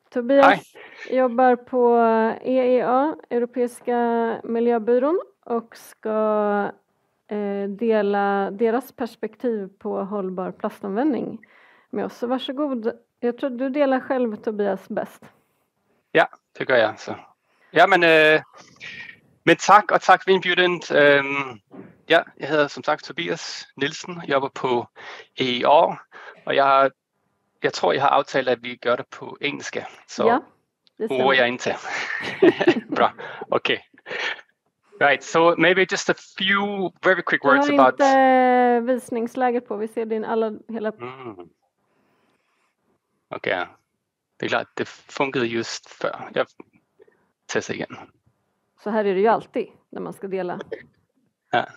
Tobias jobbar på EEA, Europeiska miljöbyrån, och ska dela deras perspektiv på hållbar plastanvändning med oss. Så varsågod. Jag tror du delar själv, Tobias, bäst. Ja, tycker jag. Så. Ja, men tack och tack för inbjudan. Ja, jag heter som sagt Tobias Nielsen, jobbar på EEA, och jag tror jag har avtalat att vi gör det på engelska. Så ja, det stämmer. jag inte. Bra, okej. Right, so maybe just a few very quick words du har about... inte visningsläget på, vi ser din hela... Okej, det är klart, det funkade just för. Jag testar igen. Så här är det ju alltid när man ska dela. Ja.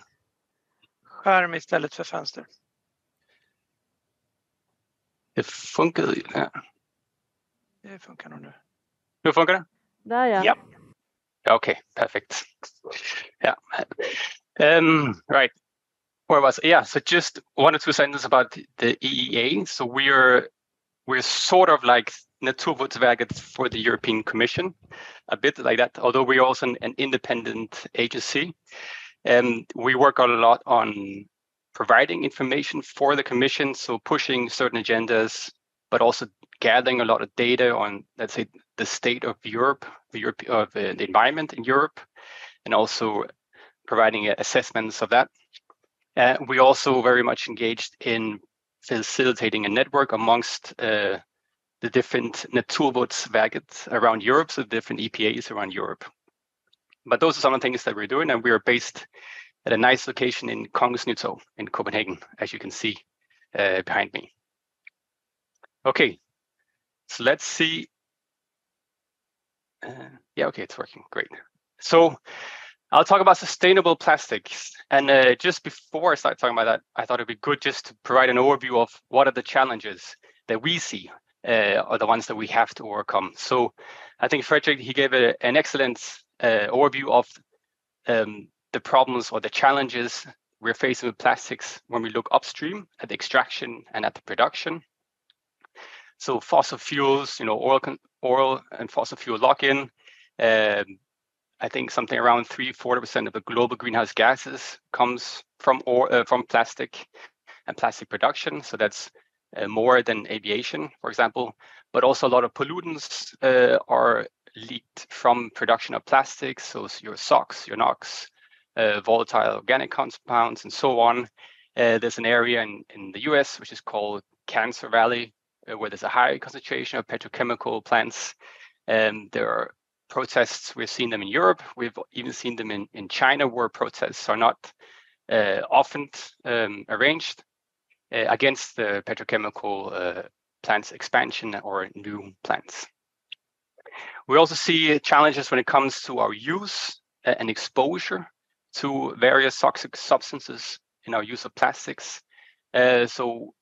Skärm istället för fönster. Det funkade ju. Ja. Det funkar nog nu. Hur funkar det? Där ja. Ja. Okay, perfect. Yeah. Right. Where was so just 1 or 2 sentences about the EEA. So we're sort of like Naturvårdsverket for the European Commission, a bit like that, although we're also an independent agency. We work a lot on providing information for the Commission, so pushing certain agendas, but also gathering a lot of data on, let's say, the state of Europe, the environment in Europe, and also providing assessments of that. We also very much engaged in facilitating a network amongst the different Naturvårdsverket around Europe, so different EPAs around Europe. But those are some of the things that we're doing, and we are based at a nice location in Kongens Nytorv in Copenhagen, as you can see behind me. Okay, so let's see. Yeah, okay, it's working, great. So I'll talk about sustainable plastics. And just before I start talking about that, I thought it'd be good just to provide an overview of what are the challenges that we see are the ones that we have to overcome. So I think Frederick, he gave an excellent overview of the problems or the challenges we're facing with plastics when we look upstream at the extraction and at the production. So fossil fuels, oil and fossil fuel lock-in. I think something around 3-4% of the global greenhouse gases comes from plastic and plastic production. So that's more than aviation, for example. But also a lot of pollutants are leaked from production of plastics. So your SOx, your NOx, volatile organic compounds, and so on. There's an area in the US which is called Cancer Valley, where there's a high concentration of petrochemical plants. There are protests, we've seen them in Europe, we've even seen them in China, where protests are not often arranged against the petrochemical plants expansion or new plants. We also see challenges when it comes to our use and exposure to various toxic substances in our use of plastics. So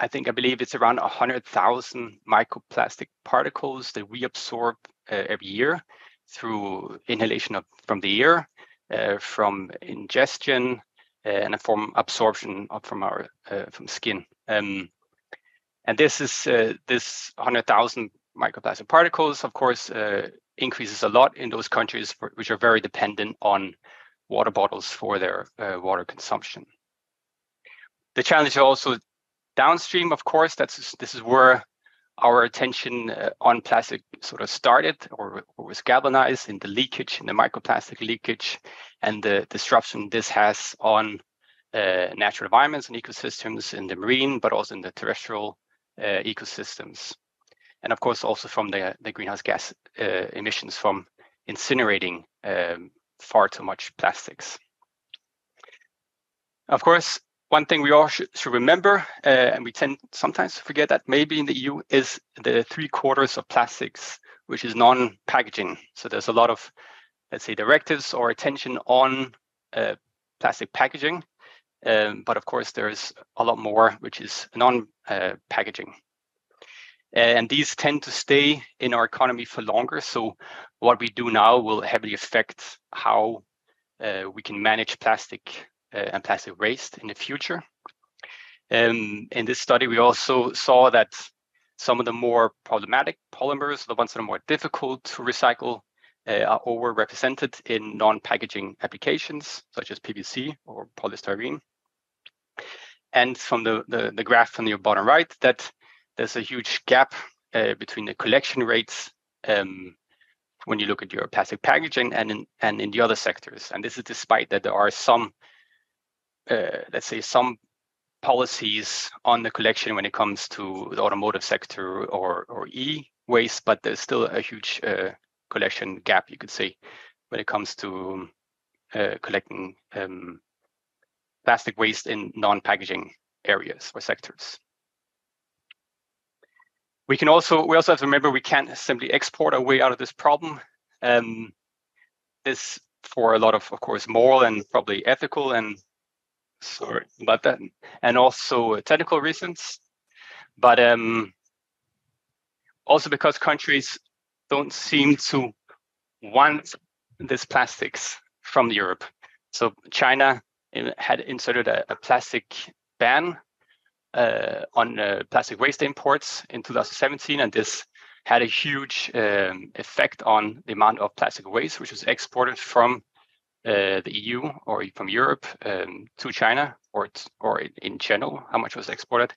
I believe it's around 100,000 microplastic particles that we absorb every year through inhalation from the air, from ingestion, and from absorption from skin. And this 100,000 microplastic particles, of course, increases a lot in those countries which are very dependent on water bottles for their water consumption. The challenge is also downstream, of course. This is where our attention on plastic sort of started or was galvanized in the leakage, in the microplastic leakage, and the disruption this has on natural environments and ecosystems in the marine, but also in the terrestrial ecosystems. And of course, also from the greenhouse gas emissions from incinerating far too much plastics. Of course, one thing we all should remember, and we tend sometimes to forget that maybe in the EU, is the 3/4 of plastics, which is non-packaging. So there's a lot of, let's say, directives or attention on plastic packaging. But of course, there's a lot more which is non-packaging. And these tend to stay in our economy for longer. So what we do now will heavily affect how we can manage plastic and plastic waste in the future. In this study, we also saw that Some of the more problematic polymers, the ones that are more difficult to recycle, are overrepresented in non-packaging applications, such as PVC or polystyrene. And from the graph on your bottom right, that there's a huge gap between the collection rates when you look at your plastic packaging and in the other sectors. And this is despite that there are some, let's say, some policies on the collection when it comes to the automotive sector or e-waste, but there's still a huge collection gap, you could say, when it comes to collecting plastic waste in non-packaging areas or sectors. We also have to remember we can't simply export our way out of this problem. This, for a lot of course, moral and probably ethical and sorry about that, and also technical reasons, but also because countries don't seem to want this plastics from Europe. So China had inserted a plastic ban on plastic waste imports in 2017, and this had a huge effect on the amount of plastic waste which was exported from the EU or from Europe to China, or in general, how much was exported.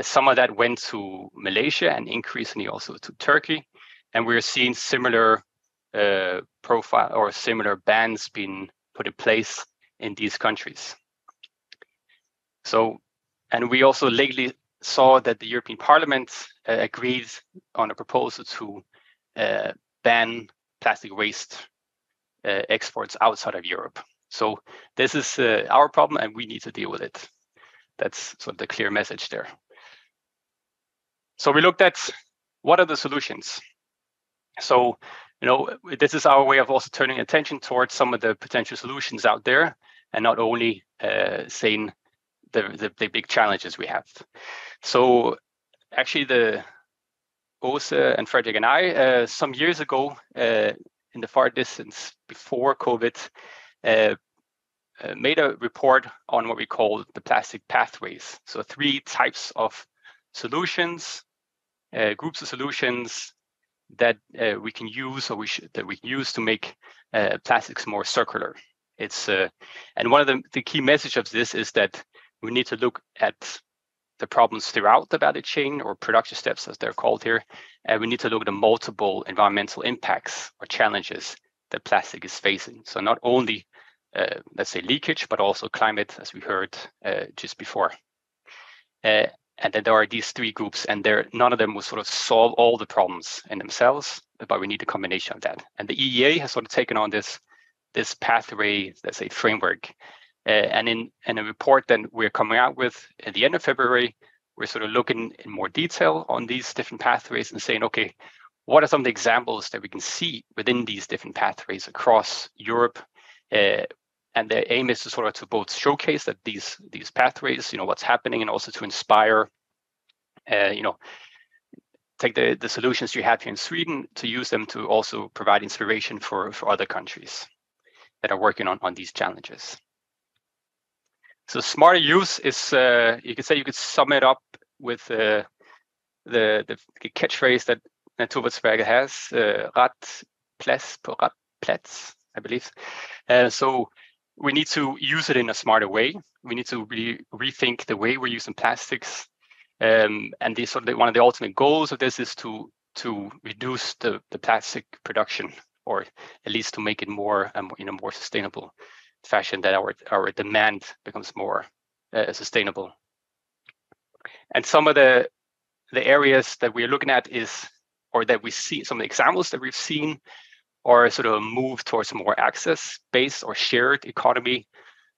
Some of that went to Malaysia and increasingly also to Turkey, and we're seeing similar profile or similar bans being put in place in these countries. So, and we also lately saw that the European Parliament agreed on a proposal to ban plastic waste exports outside of Europe. So this is our problem and we need to deal with it. That's sort of the clear message there. So we looked at what are the solutions. So, you know, this is our way of also turning attention towards some of the potential solutions out there and not only saying the big challenges we have. So actually the Åse and Fredrik and I, some years ago, in the far distance before COVID, made a report on what we call the plastic pathways. So 3 types of solutions, groups of solutions that we can use or that we can use to make plastics more circular. It's and one of the key message of this is that we need to look at the problems throughout the value chain or production steps, as they're called here, and we need to look at the multiple environmental impacts or challenges that plastic is facing. So not only, let's say, leakage, but also climate, as we heard just before. And then there are these 3 groups, and none of them will sort of solve all the problems in themselves, but we need a combination of that. And the EEA has sort of taken on this pathway, let's say, framework. And in a report that we're coming out with at the end of February, we're sort of looking in more detail on these different pathways and saying, okay, what are some of the examples that we can see within these different pathways across Europe? And the aim is to sort of to both showcase that these pathways, you know, what's happening, and also to inspire, you know, take the solutions you have here in Sweden to use them to also provide inspiration for other countries that are working on these challenges. So smarter use is, you could sum it up with the catchphrase that Naturvårdsverket has, rätt plats på rätt plats, I believe. So we need to use it in a smarter way. We need to rethink the way we're using plastics. And one of the ultimate goals of this is to reduce the plastic production, or at least to make it more in a more sustainable fashion, that our demand becomes more sustainable. And some of the areas that we're looking at that we see, some of the examples that we've seen, are sort of a move towards a more access-based or shared economy.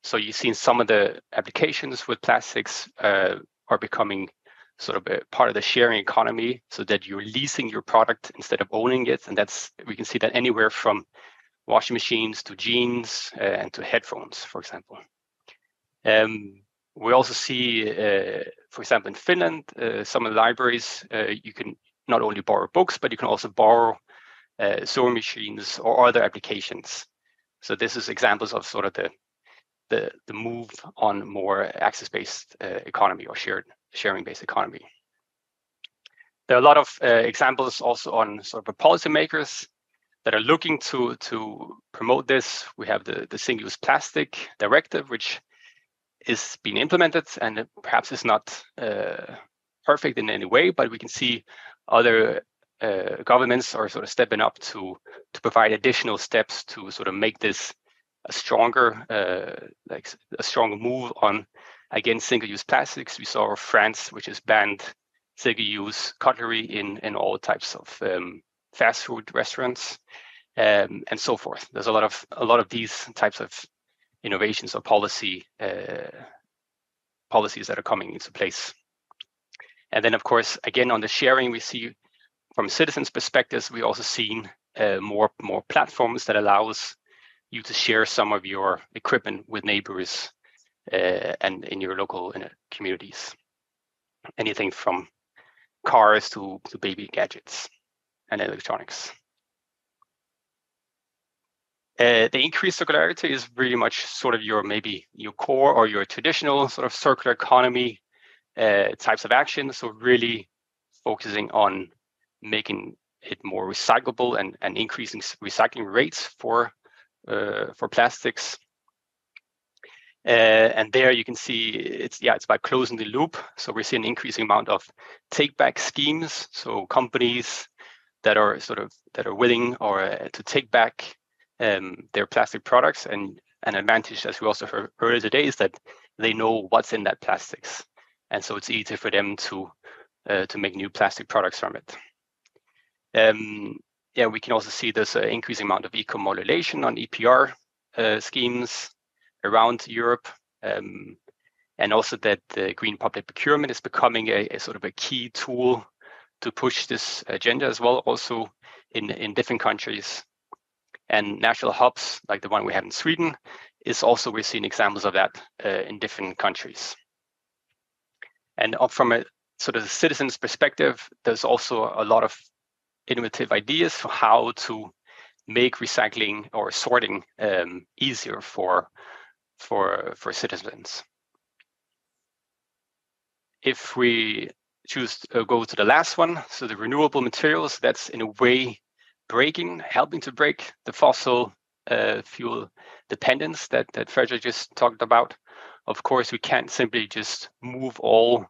So you've seen some of the applications with plastics are becoming sort of a part of the sharing economy, so that you're leasing your product instead of owning it. And we can see that anywhere from washing machines to jeans and to headphones, for example. We also see, for example, in Finland, some of the libraries, you can not only borrow books, but you can also borrow sewing machines or other applications. So this is examples of sort of the move on more access-based economy or sharing-based economy. There are a lot of examples also on sort of policymakers that are looking to promote this. We have the Single-Use Plastic Directive, which is being implemented and perhaps is not perfect in any way, but we can see other governments are sort of stepping up to provide additional steps to sort of make this a stronger move on against single-use plastics. We saw France, which has banned single-use cutlery in all types of fast food restaurants, and so forth. There's a lot of these types of innovations or policies that are coming into place. And then, of course, again, on the sharing, we see from citizens' perspectives, we also seen more platforms that allows you to share some of your equipment with neighbors and in your local communities. Anything from cars to baby gadgets and electronics. The increased circularity is really much sort of your core or your traditional sort of circular economy types of action. So really focusing on making it more recyclable and increasing recycling rates for plastics. And there you can see it's by closing the loop. So we're seeing an increasing amount of take back schemes. So companies that are willing to take back their plastic products, and an advantage, as we also heard earlier today, is that they know what's in that plastics, and so it's easier for them to make new plastic products from it. We can also see there's an increasing amount of eco-modulation on EPR schemes around Europe, and also that the green public procurement is becoming a sort of a key tool to push this agenda as well, also in different countries. And national hubs, like the one we have in Sweden, is also, we're seeing examples of that in different countries. And from a sort of citizen's perspective, there's also a lot of innovative ideas for how to make recycling or sorting easier for citizens. If we choose to go to the last one, so the renewable materials, that's in a way helping to break the fossil fuel dependence that Fredrik just talked about. Of course, we can't simply just move all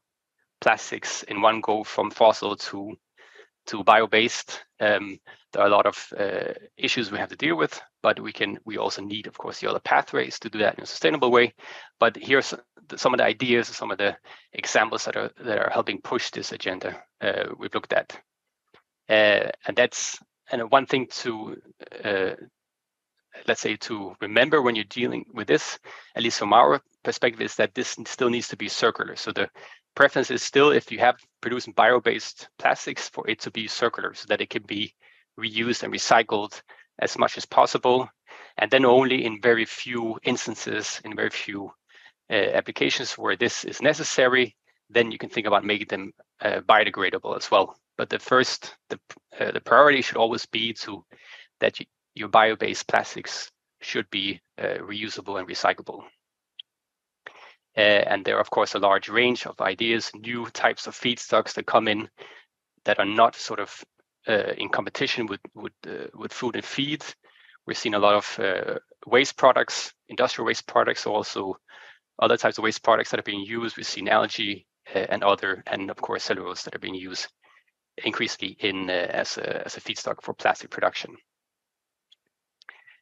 plastics in one go from fossil to bio-based. There are a lot of issues we have to deal with, but we also need, of course, the other pathways to do that in a sustainable way. But here's some of the ideas, some of the examples that are helping push this agenda we've looked at. And one thing to let's say to remember when you're dealing with this, at least from our perspective, is that this still needs to be circular. So the preference is still, if you have producing bio-based plastics, for it to be circular so that it can be reused and recycled as much as possible. And then only in very few instances, in very few applications where this is necessary, then you can think about making them biodegradable as well. But the priority should always be that your bio-based plastics should be reusable and recyclable. And there are, of course, a large range of ideas, new types of feedstocks that come in that are not sort of in competition with food and feed. We're seeing a lot of waste products, industrial waste products, also other types of waste products that are being used. We've seen algae and of course, cellulose that are being used increasingly as a feedstock for plastic production.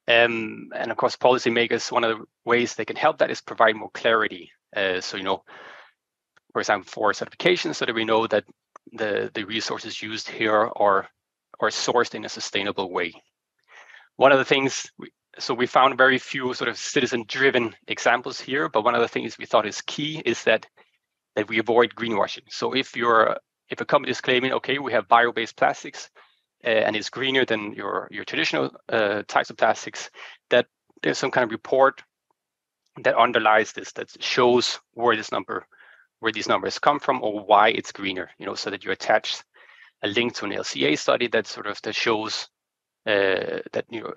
And of course, policymakers, one of the ways they can help that is provide more clarity. So, for example, for certifications, so that we know that the resources used here are sourced in a sustainable way. One of the things, so we found very few sort of citizen-driven examples here, but one of the things we thought is key is that we avoid greenwashing. So if a company is claiming, okay, we have bio-based plastics and it's greener than your traditional types of plastics, that there's some kind of report that underlies this, that shows where these numbers come from or why it's greener, so that you attach a link to an LCA study that shows that your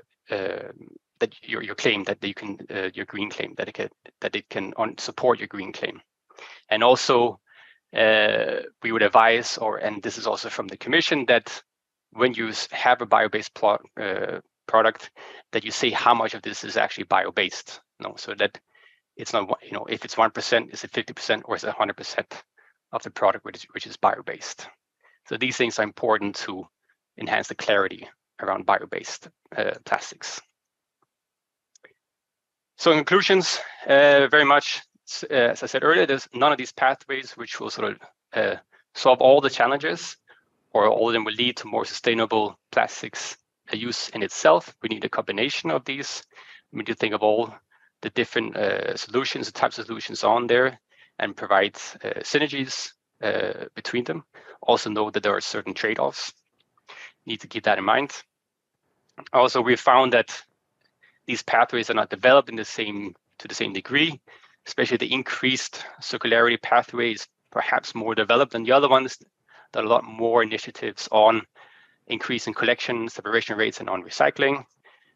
claim that you can your green claim that it can support your green claim. And also we would advise, and this is also from the Commission, that when you have a bio-based product, that you say how much of this is actually bio-based, so that it's not, if it's 1%, is it 50% or is it 100% of the product which is bio-based? So these things are important to enhance the clarity around bio-based plastics. So in conclusions, very much, as I said earlier, there's none of these pathways which will sort of solve all the challenges, or all of them will lead to more sustainable plastics use in itself. We need a combination of these. We need to think of all the different solutions, the types of solutions on there, and provide synergies between them. Also know that there are certain trade-offs. Need to keep that in mind. Also, we found that these pathways are not developed to the same degree, especially the increased circularity pathways, perhaps more developed than the other ones. There are a lot more initiatives on increasing collection, separation rates, and on recycling.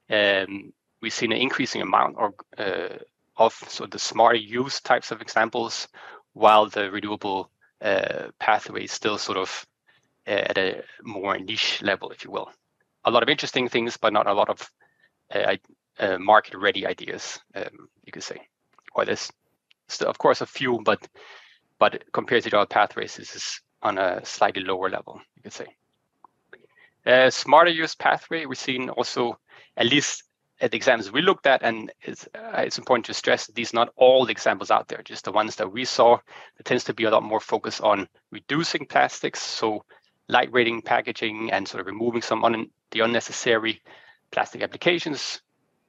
We've seen an increasing amount of sort of the smarter use types of examples, while the renewable pathway is still sort of at a more niche level, if you will. A lot of interesting things, but not a lot of market-ready ideas, you could say. Or there's still, of course, a few, but compared to the other pathways, this is on a slightly lower level, you could say. Smarter use pathway, we've seen also, at least at the examples we looked at, and it's important to stress that these are not all the examples out there, just the ones that we saw. There tends to be a lot more focus on reducing plastics, so lightweighting packaging and sort of removing some the unnecessary plastic applications.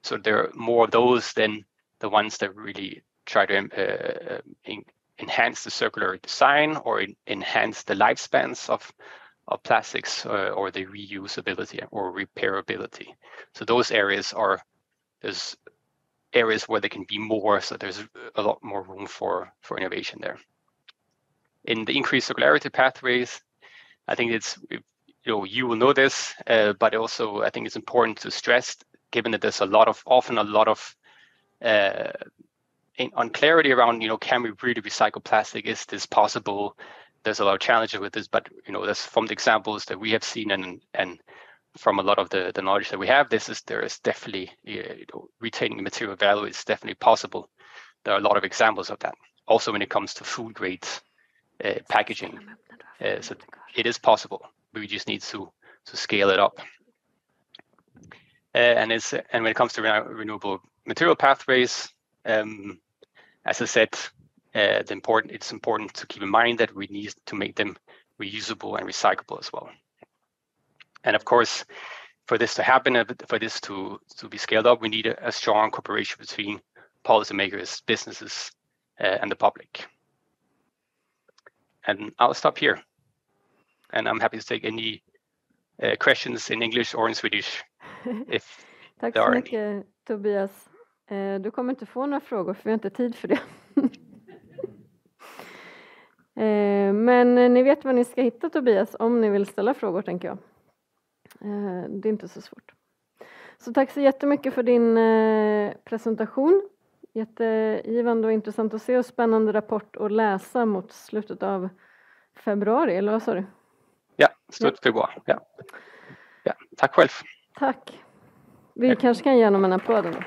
So there are more of those than the ones that really try to enhance the circular design or enhance the lifespans of plastics or the reusability or repairability. So those areas there's areas where there can be more, so there's a lot more room for innovation there. In the increased circularity pathways, I think it's, you will know this, but also I think it's important to stress, given that there's often a lot of unclarity around, can we really recycle plastic? Is this possible? There's a lot of challenges with this, but that's from the examples that we have seen and from a lot of the knowledge that we have, there is definitely retaining material value is definitely possible. There are a lot of examples of that. Also, when it comes to food grade packaging, so it is possible. We just need to scale it up. And when it comes to renewable material pathways, as I said, it's important to keep in mind that we need to make them reusable and recyclable as well. And of course, for this to happen, for this to be scaled up, we need a strong cooperation between policymakers, businesses, and the public. And I'll stop here. And I'm happy to take any questions in English or in Swedish. Tack så mycket, Tobias. Du kommer inte få några frågor för vi har inte tid för det. Men ni vet vad ni ska hitta Tobias om ni vill ställa frågor, tänker jag. Det är inte så svårt. Så tack så jättemycket för din presentation. Jättegivande och intressant att se och spännande rapport att läsa mot slutet av februari, eller vad sa du? Ja, slutet av februari. Ja. Tack själv. Tack. Vi kanske kan ge honom en applåd.